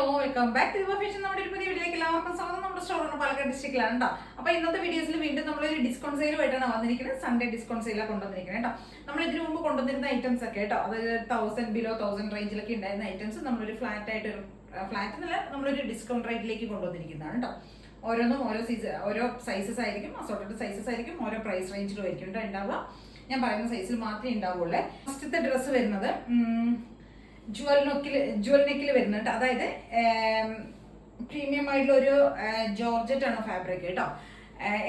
Welcome back to fashion. നമ്മുടെ ഒരു പുതിയ വീഡിയോയിലേക്ക് എല്ലാവർക്കും സ്വാഗതം. നമ്മുടെ സ്റ്റോറാണ് പാലക്കാട് ഡിസ്ട്രിക്റ്റിലാണ് കേട്ടോ. അപ്പോൾ ഇന്നത്തെ വീഡിയോസിൽ വീണ്ടും നമ്മളൊരു ഡിസ്കൗണ്ട് സെയിലുമായിട്ടാണ് വന്നിരിക്കുന്നത്. സൺഡേ ഡിസ്കൗണ്ട് സെയിലാണ് കൊണ്ടുവന്നിരിക്കുന്നത് കേട്ടോ. നമ്മൾ ഇതിനു മുമ്പ് കൊണ്ടുവന്നിരുന്ന ഐറ്റംസ് ഒക്കെ കേട്ടോ, അത് 1000 ബിലോ 1000 റേഞ്ചിലൊക്കെ ഉണ്ടായിരുന്ന ഐറ്റംസ് നമ്മളൊരു ഫ്ലാറ്റ് എന്നല്ല, നമ്മളൊരു ഡിസ്കൗണ്ട് റേറ്റിലേക്ക് കൊണ്ടുവന്നിരിക്കുന്നതാണ് കേട്ടോ. ഓരോന്നും ഓരോ സൈസസ് ആയിരിക്കും, അസോർട്ടഡ് സൈസസ് ആയിരിക്കും, ഓരോ പ്രൈസ് റേഞ്ചിലും ആയിരിക്കും കേട്ടോ ഉണ്ടാവുക. ഞാൻ പറയുന്ന സൈസിൽ മാത്രമേ ഉണ്ടാവുള്ളൂ. ഫസ്റ്റത്തെ ഡ്രസ്സ് വരുന്നത് ജുവൽ നെക്കിൽ വരുന്നുണ്ട്. അതായത് പ്രീമിയം ആയിട്ടുള്ള ഒരു ജോർജറ്റ് ആണ് ഫാബ്രിക് കേട്ടോ.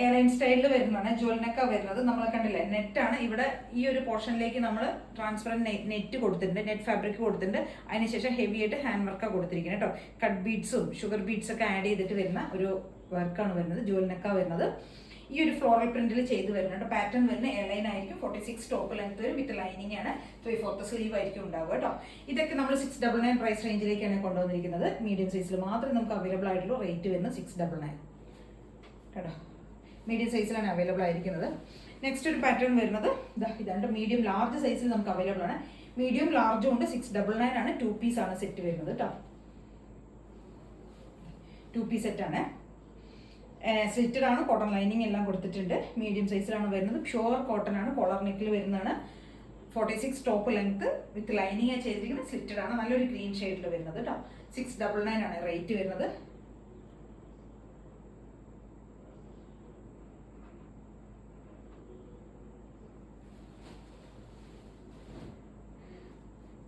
എയർലൈൻ സ്റ്റൈലിൽ വരുന്നതാണ്. ജുവൽ നെക്ക വരുന്നത്. നമ്മൾ കണ്ടില്ലേ, നെറ്റാണ് ഇവിടെ ഈ ഒരു പോർഷനിലേക്ക് നമ്മൾ ട്രാൻസ്പെറന്റ് നെറ്റ് കൊടുത്തിട്ടുണ്ട്, നെറ്റ് ഫാബ്രിക് കൊടുത്തിട്ടുണ്ട്. അതിനുശേഷം ഹെവി ആയിട്ട് ഹാൻഡ് വർക്കാണ് കൊടുത്തിരിക്കുന്നത് കേട്ടോ. കട്ട് ബീഡ്സും ഷുഗർ ബീഡ്സ് ഒക്കെ ആഡ് ചെയ്തിട്ട് വരുന്ന ഒരു വർക്കാണ് വരുന്നത്. ജുവൽ നെക്ക വരുന്നത് ഈ ഒരു ഫ്ലോറൽ പ്രിന്റിൽ ചെയ്ത് വരുന്നുണ്ട്. പാറ്റേൺ വരുന്ന എയർലൈൻ ആയിരിക്കും. 46 ടോപ്പ് ലെങ്ത് വരും. വിത്ത് ലൈനിങ് ആണ്. 3/4 സ്ലീവ് ആയിരിക്കും ഉണ്ടാവുക കേട്ടോ. ഇതൊക്കെ നമ്മൾ 699 പ്രൈസ് റേഞ്ചിലേക്കാണ് കൊണ്ടുവന്നിരിക്കുന്നത്. മീഡിയം സൈസിൽ മാത്രമേ നമുക്ക് അവൈലബിൾ ആയിട്ടുള്ളൂ. റേറ്റ് വരുന്നത് 699 കേട്ടോ. മീഡിയം സൈസിലാണ് അവൈലബിൾ ആയിരിക്കുന്നത്. നെക്സ്റ്റ് ഒരു പാറ്റേൺ വരുന്നത് ഇതാണ്ട് മീഡിയം ലാർജ് സൈസിൽ നമുക്ക് അവൈലബിൾ ആണ്. മീഡിയം ലാർജും ഉണ്ട്. 699 ആണ്. 2 പീസ് ആണ് സെറ്റ് വരുന്നത് കേട്ടോ. 2 പീസ് സെറ്റ് ആണ്. സ്ലിറ്റഡ് ആണ്. കോട്ടൺ ലൈനിങ് എല്ലാം കൊടുത്തിട്ടുണ്ട്. മീഡിയം സൈസിലാണ് വരുന്നത്. പ്യുവർ കോട്ടൺ ആണ്. കോളർ നെക്കിൽ വരുന്നതാണ്. 46 ടോപ്പ് ലെങ്ത് വിത്ത് ലൈനിങ് ചെയ്തിരിക്കുന്നത്. സ്ലിറ്റഡ് ആണ്. നല്ലൊരു ഗ്രീൻ ഷെയ്ഡിൽ വരുന്നത് കേട്ടോ. 699 ആണ് റേറ്റ് വരുന്നത്.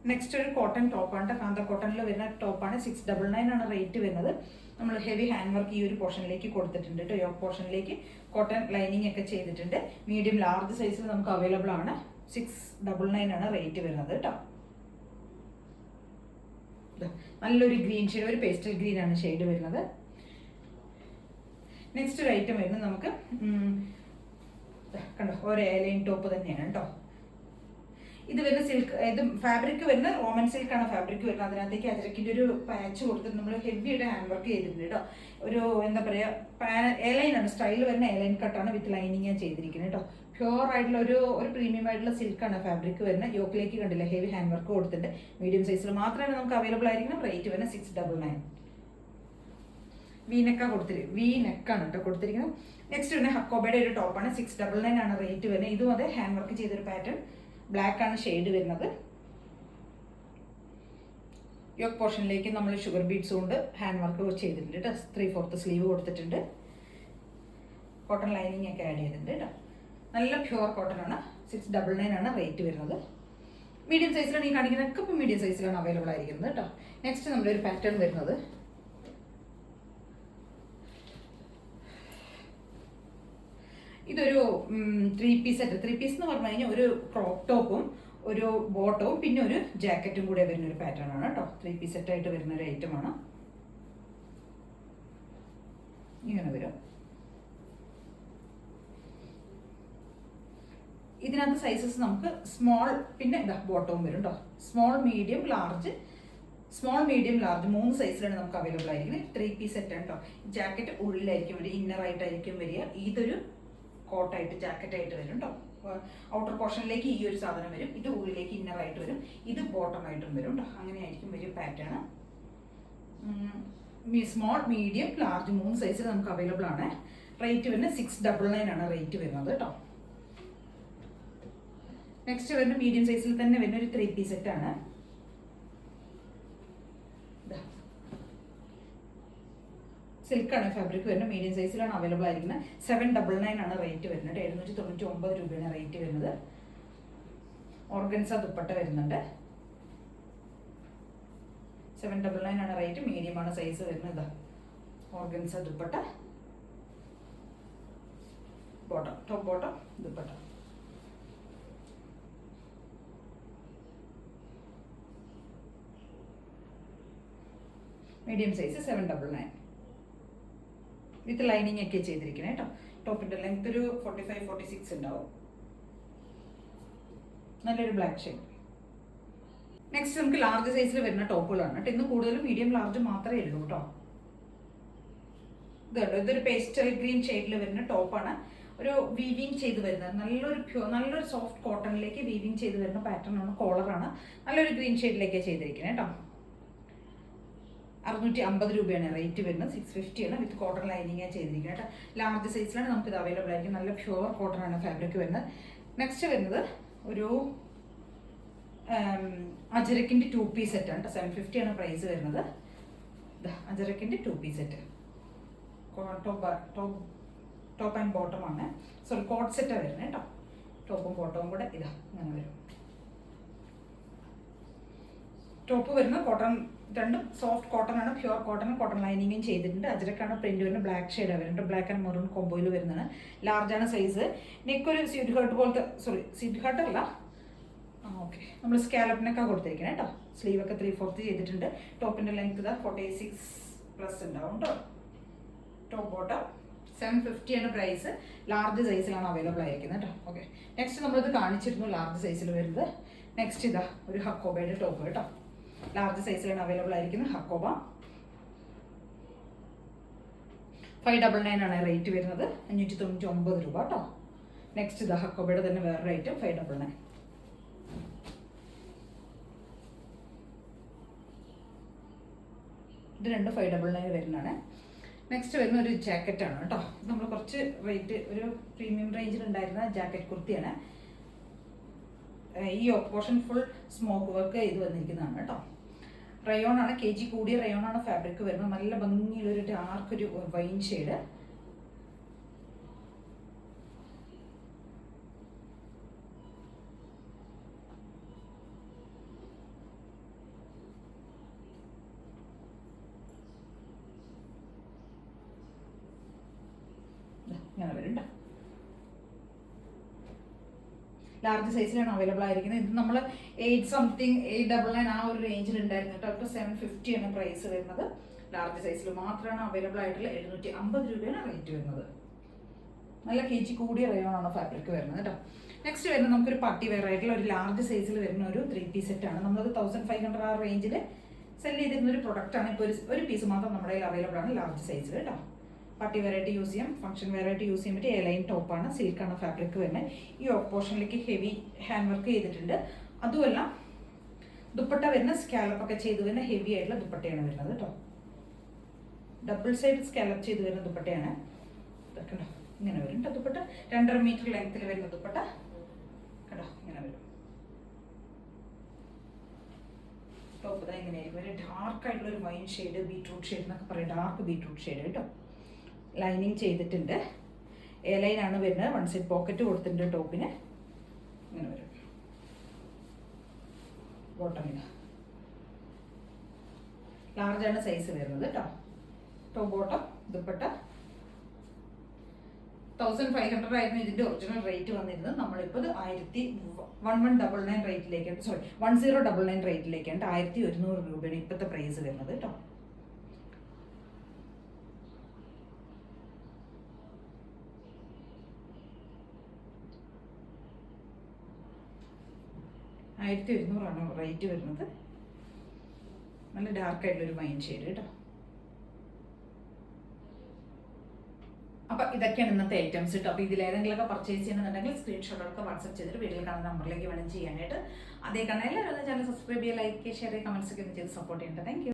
നെക്സ്റ്റ് ഒരു കോട്ടൺ ടോപ്പാണ്. കാന്ത കോട്ടണിൽ വരുന്ന ടോപ്പാണ്. 699 ആണ് റേറ്റ് വരുന്നത്. നമ്മൾ ഹെവി ഹാൻഡ് വർക്ക് ഈ ഒരു പോർഷനിലേക്ക് കൊടുത്തിട്ടുണ്ട് കേട്ടോ. യോക്ക് പോർഷനിലേക്ക് കോട്ടൺ ലൈനിങ് ഒക്കെ ചെയ്തിട്ടുണ്ട്. മീഡിയം ലാർജ് സൈസിൽ നമുക്ക് അവൈലബിൾ ആണ്. 699 ആണ് റേറ്റ് വരുന്നത് കേട്ടോ. നല്ലൊരു ഗ്രീൻ ഷെയ്ഡ്, ഒരു പേസ്റ്റൽ ഗ്രീൻ ആണ് ഷെയ്ഡ് വരുന്നത്. നെക്സ്റ്റ് ഒരു ഐറ്റം വരുന്നത് നമുക്ക് കണ്ടോ, ഒരു എയർലൈൻ ടോപ്പ് തന്നെയാണ് കേട്ടോ. ഇത് വരുന്ന സിൽക്ക്, ഇത് ഫാബ്രിക് വരുന്ന റോമൻ സിൽക്ക് ആണ് ഫാബ്രിക് വരുന്നത്. അതിനകത്തേക്ക് അജരക്കിന്റെ ഒരു പാച്ച് കൊടുത്തിട്ട് നമ്മൾ ഹെവിയുടെ ഹാൻഡ് വർക്ക് ചെയ്തിട്ടുണ്ട് കേട്ടോ. ഒരു എന്താ പറയുക, എയർലൈൻ ആണ് സ്റ്റൈൽ വരുന്ന എയർലൈൻ കട്ടാണ്. വിത്ത് ലൈനിങ് ചെയ്തിരിക്കുന്നത് കേട്ടോ. പ്യുവർ ആയിട്ടുള്ള ഒരു പ്രീമിയം ആയിട്ടുള്ള സിൽക്കാണ് ഫാബ്രിക് വരുന്നത്. യോക്കിലേക്ക് കണ്ടില്ല, ഹെവി ഹാൻഡ് വർക്ക് കൊടുത്തിട്ടുണ്ട്. മീഡിയം സൈസിൽ മാത്രമേ നമുക്ക് അവൈലബിൾ ആയിരിക്കണം. റേറ്റ് വരുന്നത് 699. വി നെക്കാണ് കേട്ടോ കൊടുത്തിരിക്കുന്നത്. നെക്സ്റ്റ് വരുന്നത് ഹക്കോബയുടെ ഒരു ടോപ്പാണ്. 699 ആണ് റേറ്റ് വരുന്നത്. ഇതും അതെ ഹാൻഡ് വർക്ക് ചെയ്തൊരു പാറ്റേൺ. ബ്ലാക്ക് ആണ് ഷെയ്ഡ് വരുന്നത്. യോക്ക് പോർഷനിലേക്ക് നമ്മൾ ഷുഗർ ബീഡ്സ് കൊണ്ട് ഹാൻഡ് വർക്ക് ചെയ്തിട്ടുണ്ട് കേട്ടോ. 3/4 സ്ലീവ് കൊടുത്തിട്ടുണ്ട്. കോട്ടൺ ലൈനിങ് ഒക്കെ ആഡ് ചെയ്തിട്ടുണ്ട് കേട്ടോ. നല്ല പ്യുവർ കോട്ടൺ ആണ്. 699 ആണ് റേറ്റ് വരുന്നത്. മീഡിയം സൈസിലാണ് ഈ കാണിക്കുന്നതൊക്കെ. ഇപ്പോൾ മീഡിയം സൈസിലാണ് അവൈലബിൾ ആയിരിക്കുന്നത് കേട്ടോ. നെക്സ്റ്റ് നമ്മുടെ ഒരു പാറ്റേൺ വരുന്നത് ഇതൊരു 3 പീസ് സെറ്റ്. 3 പീസ് എന്ന് പറഞ്ഞു കഴിഞ്ഞാൽ ഒരു ക്രോപ്പ് ടോപ്പും ഒരു ബോട്ടവും പിന്നെ ഒരു ജാക്കറ്റും കൂടെ വരുന്ന ഒരു പാറ്റേൺ ആണ് കേട്ടോ. 3 പീസ് സെറ്റ് ആയിട്ട് വരുന്ന ഒരു ഐറ്റം ആണ്. ഇങ്ങനെ വരും. ഇതിനകത്ത് സൈസസ് നമുക്ക് സ്മോൾ പിന്നെ ബോട്ടവും വരും കേട്ടോ. സ്മോൾ മീഡിയം ലാർജ് 3 സൈസിലാണ് നമുക്ക് അവൈലബിൾ ആയിരിക്കുന്നത്. 3 പീസ് സെറ്റ് ആണ് കേട്ടോ. ജാക്കറ്റ് ഉള്ളിലായിരിക്കും വരിക, ഇന്നർ ആയിട്ടായിരിക്കും വരിക. ഇതൊരു കോട്ടായിട്ട് ജാക്കറ്റായിട്ട് വരും കേട്ടോ. ഔട്ടർ പോർഷനിലേക്ക് ഈ ഒരു സാധനം വരും. ഇത് ഉള്ളിലേക്ക് ഇന്നർ ആയിട്ട് വരും. ഇത് ബോട്ടം ആയിട്ടും വരും കേട്ടോ. അങ്ങനെയായിരിക്കും വലിയ പാറ്റേൺ. സ്മോൾ മീഡിയം ലാർജ് 3 സൈസിൽ നമുക്ക് അവൈലബിൾ ആണ്. റേറ്റ് വരുന്നത് 699 ആണ് റേറ്റ് വരുന്നത് കേട്ടോ. നെക്സ്റ്റ് വരുന്ന മീഡിയം സൈസിൽ തന്നെ വരുന്ന ഒരു 3 പീസ് സെറ്റ് ആണ്. സിൽക്കാണ് ഫാബ്രിക് വരുന്നത്. മീഡിയം സൈസിലാണ് അവൈലബിൾ ആയിരിക്കുന്നത്. 799 ആണ് റേറ്റ് വരുന്നത്. 799 രൂപയാണ് റേറ്റ് വരുന്നത്. ഓർഗൻസ ദുപ്പട്ട വരുന്നുണ്ട്. 799 ആണ് റേറ്റ്. മീഡിയം ആണ് സൈസ് വരുന്നത്. Organza dupatta, bottom, top bottom dupatta. Medium size 799 with lining ഒക്കെ ചെയ്തിരിക്കുന്നത് കേട്ടോ. ടോപ്പിന്റെ ലെങ്ത് ഒരു 45-46 ഉണ്ടാവും. നല്ലൊരു ബ്ലാക്ക് ഷെയ്ഡ്. നെക്സ്റ്റ് നമുക്ക് ലാർജ് സൈസിൽ വരുന്ന ടോപ്പുകളാണ് കേട്ടോ. ഇന്ന് കൂടുതലും മീഡിയം ലാർജ് മാത്രമേ ഉള്ളൂ കേട്ടോ. ഇതൊരു പേസ്റ്റൽ ഗ്രീൻ ഷെയ്ഡിൽ വരുന്ന ടോപ്പാണ്. ഒരു വീവിങ് ചെയ്ത് വരുന്നത്. നല്ലൊരു സോഫ്റ്റ് കോട്ടണിലേക്ക് വീവിങ് ചെയ്ത് വരുന്ന പാറ്റേൺ ആണ്. കോളറാണ്. നല്ലൊരു ഗ്രീൻ ഷെയ്ഡിലേക്ക് ചെയ്തിരിക്കുന്നത് കേട്ടോ. 650 രൂപയാണ് റേറ്റ് വരുന്നത്. 650 ആണ്. വിത്ത് കോട്ടൺ ലൈനിങ് ചെയ്തിരിക്കുന്നത് കേട്ടോ. ലാർജ് സൈസിലാണ് നമുക്കിത് അവൈലബിൾ ആയിരിക്കും. നല്ല പ്യുവർ കോട്ടൺ ആണ് ഫാബ്രിക് വരുന്നത്. നെക്സ്റ്റ് വരുന്നത് ഒരു അജരക്കിൻ്റെ 2 പീസ് സെറ്റാണ് കേട്ടോ. 750 ആണ് പ്രൈസ് വരുന്നത്. അജരക്കിൻ്റെ 2 piece set top and bottom ആണ്. സോറി, കോട്ട് സെറ്റാണ് വരുന്നത് കേട്ടോ. ടോപ്പും ബോട്ടവും കൂടെ ഇതാ അങ്ങനെ വരും. ടോപ്പ് വരുന്നത് കോട്ടൺ, രണ്ടും സോഫ്റ്റ് കോട്ടൺ ആണ്. പ്യുവർ കോട്ടൺ, കോട്ടൺ ലൈനിങ്ങും ചെയ്തിട്ടുണ്ട്. അജരക്കാണ് പ്രിന്റ് വരുന്നത്. ബ്ലാക്ക് ഷെയ്ഡാണ് വരുന്നത്. ബ്ലാക്ക് ആൻഡ് മെറൂൺ കോമ്പോയിൽ വരുന്നതാണ്. ലാർജ് ആണ് സൈസ്. നെക്ക് ഒരു സ്വീറ്റ് ഹാർട്ട് പോലത്തെ, സോറി സ്വീറ്റ് ഹാർട്ട് അല്ല, ഓക്കെ, നമ്മൾ സ്കാലപ്പിനൊക്കെ കൊടുത്തിരിക്കുന്നത് കേട്ടോ. സ്ലീവ് ഒക്കെ 3/4 ചെയ്തിട്ടുണ്ട്. ടോപ്പിന്റെ ലെങ്ത് ഇതാ 46+ ഉണ്ടാവും കേട്ടോ. ടോപ്പ് ബോട്ടം 750 ആണ് പ്രൈസ്. ലാർജ് സൈസിലാണ് അവൈലബിൾ ആയിരിക്കുന്നത് കേട്ടോ. ഓക്കെ, നെക്സ്റ്റ് നമ്മളിത് കാണിച്ചിരുന്നു ലാർജ് സൈസിൽ വരുന്നത്. നെക്സ്റ്റ് ഇതാ ഒരു ഹക്കോബയുടെ ടോപ്പ് കേട്ടോ. ലാർജ് സൈസിലാണ് അവൈലബിൾ ആയിരിക്കുന്നത്. ഹക്കോബ 599 ആണ് റേറ്റ് വരുന്നത്. 599 രൂപ കേട്ടോ. നെക്സ്റ്റ് ഇതാ ഹക്കോബയുടെ തന്നെ വേറൊരു ഐറ്റം 599. ഇത് രണ്ട് 599 വരുന്നതാണ്. നെക്സ്റ്റ് വരുന്ന ഒരു ജാക്കറ്റാണ് കേട്ടോ. നമ്മൾ കുറച്ച് റേറ്റ് ഒരു പ്രീമിയം റേഞ്ചിൽ ഉണ്ടായിരുന്ന ജാക്കറ്റ് കുർത്തിയാണ്. ഈ പോർഷൻ ഫുൾ സ്മോക്ക് വർക്ക് ചെയ്ത് വന്നിരിക്കുന്നതാണ് കേട്ടോ. റയോൺ ആണ്, kg കൂടിയ റയോൺ ആണ് ഫാബ്രിക് വരുന്നത്. നല്ല ഭംഗിയുള്ളൊരു ഡാർക്ക് ഒരു വൈൻ ഷെയ്ഡ്. ഇങ്ങനെ വരും കേട്ടോ. ലാർജ് സൈസിലാണ് അവൈലബിൾ ആയിരിക്കുന്നത്. ഇത് നമ്മൾ 899 ആ ഒരു റേഞ്ചിൽ ഉണ്ടായിരുന്നു കേട്ടോ. ഇപ്പോൾ 750 ആണ് പ്രൈസ് വരുന്നത്. ലാർജ് സൈസിൽ മാത്രമാണ് അവൈലബിൾ ആയിട്ടുള്ള. 750 രൂപയാണ് റേറ്റ് വരുന്നത്. നല്ല kg കൂടിയ റയോണാണ് ഫാബ്രിക് വരുന്നത് കേട്ടോ. നെക്സ്റ്റ് വരുന്നത് നമുക്കൊരു പാർട്ടി വെയർ ആയിട്ടുള്ള ഒരു ലാർജ് സൈസിൽ വരുന്ന ഒരു 3 പീസ് സെറ്റാണ്. നമ്മളത് 1500 ആ റേഞ്ചിൽ സെല് ചെയ്തിരുന്ന ഒരു പ്രൊഡക്റ്റാണ്. ഇപ്പോൾ ഒരു പീസ് മാത്രം നമ്മുടെ കയ്യിൽ അവൈലബിൾ ആണ് ലാർജ് സൈസിൽ കേട്ടോ. പാർട്ടി വെറൈറ്റി യൂസ് ചെയ്യാം, ഫംഗ്ഷൻ വെറൈറ്റി യൂസ് ചെയ്യാൻ പറ്റിയ എലൈൻ ടോപ്പാണ്. സിൽക്കാണ് ഫാബ്രിക് വരുന്നത്. ഈ പോർഷനിലേക്ക് ഹെവി ഹാൻഡ് വർക്ക് ചെയ്തിട്ടുണ്ട്. അതുമല്ല ദുപ്പട്ട വരുന്ന സ്കാലപ്പൊക്കെ ചെയ്ത് വരുന്ന ഹെവി ആയിട്ടുള്ള ദുപ്പട്ടയാണ് വരുന്നത് കേട്ടോ. ഡബിൾ സൈഡ് സ്കാലപ്പ് ചെയ്ത് വരുന്ന ദുപ്പട്ടയാണ്. ഇതൊക്കെ ഇങ്ങനെ വരും കേട്ടോ. ദുപ്പട്ട 2.5 മീറ്റർ ലെങ്ത്തിൽ വരുന്ന ദുപ്പട്ട കേട്ടോ. ഇങ്ങനെ വരും. ടോപ്പ് ഇതാ ഇങ്ങനെയായിരിക്കും. ഒരു ഡാർക്ക് ആയിട്ടുള്ള ഒരു വൈൻ ഷെയ്ഡ്, ബീട്രൂട്ട് ഷെയ്ഡ് എന്നൊക്കെ പറയും. ഡാർക്ക് ബീട്രൂട്ട് ഷെയ്ഡ് കേട്ടോ. ലൈനിങ് ചെയ്തിട്ടുണ്ട്. എ ലൈനാണ് വരുന്നത്. 1 സൈഡ് പോക്കറ്റ് കൊടുത്തിട്ടുണ്ട് ടോപ്പിന്. ഇങ്ങനെ വരും. ബോട്ടമിന് ലാർജാണ് സൈസ് വരുന്നത് കേട്ടോ. ടോപ്പ് ബോട്ടം ദുപ്പട്ട 1500 ആയിരുന്നു ഇതിന്റെ ഒറിജിനൽ റേറ്റ് വന്നിരുന്നത്. നമ്മളിപ്പോൾ 1199 റേറ്റിലേക്കാണ്, സോറി 1099 റേറ്റിലേക്കാണ്. 1100 രൂപയാണ് ഇപ്പോഴത്തെ പ്രൈസ് വരുന്നത് കേട്ടോ. $1200 റേറ്റ് വരുന്നത്. നല്ല ഡാർക്ക് ആയിട്ടുള്ളൊരു വൈൻ ഷെയ്ഡ് കേട്ടോ. അപ്പോൾ ഇതൊക്കെയാണ് ഇന്നത്തെ ഐറ്റംസ് കേട്ടോ. അപ്പോൾ ഇതിലേതെങ്കിലുമൊക്കെ പർച്ചേസ് ചെയ്യണമെന്നുണ്ടെങ്കിൽ സ്ക്രീൻഷോട്ടൊക്കെ വാട്സ്ആപ്പ് ചെയ്തിട്ട് വീഡിയോയിൽ കാണുന്ന നമ്പറിലേക്ക് വേണം ചെയ്യാനായിട്ട്. അതേ കാണാൻ എല്ലാവരും ചാനൽ സബ്സ്ക്രൈബ് ചെയ്യുക, ലൈക്ക് ചെയ്യുക, ഷെയർ ചെയ്യുക, കമൻസ് ഒക്കെ ഒന്ന് ചെയ്ത് സപ്പോർട്ട് ചെയ്യേണ്ടത്. Thank you.